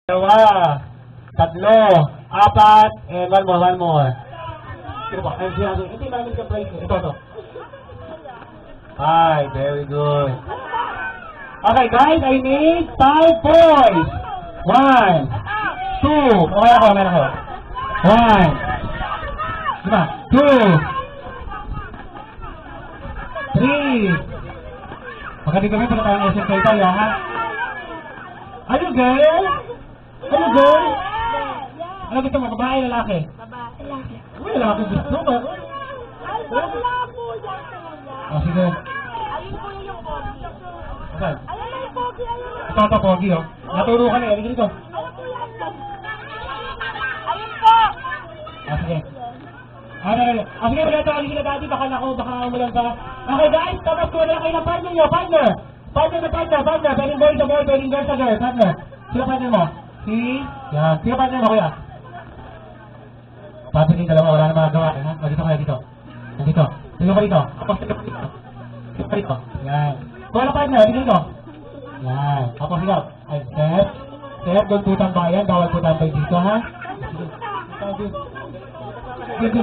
Dalawa, tatlo, apat, and one more. Sino ba? Ayun siya. Hindi namin ka price. Ito. 5, very good. Okay guys, I need 5 points. 1, 2, okay ako. 1, diba? 2, 3. Magkati kami pala tayong SMK tayo, ha? Are you girl? Ano girl? Ano gusto mo? Babae, lalaki? Babae. Uy, lalaki gusto mo. Ay, bakla po yan. Oh, sige. Ayun po yung pogi. Saan? Ayun na yung pogi, ayun na. Ito, pogi, oh. Naturo ka na, eh. Dito. Ayun po yan. Ayun po. Ah, sige. Ah, sige, wala ito. Aligin na dati. Baka umulan pa. Okay, guys. Tapos ko na kayo ng partner nyo. Partner. Pwedeng boy sa boy, pwedeng girl sa girl. Partner. Sino partner mo? Yan. Sino partner mo, kuya? Papi yung dalawa, wala na magagawa. Ha? O, dito kayo, dito. Dito. Tingnan ko dito. Tapos, tingnan ko dito. Yan. Kung ano partner, dito. Yan. Tapos, ikaw. Ay, step. Doon putang bayan. Bawal putang bayan dito, ha? Sige.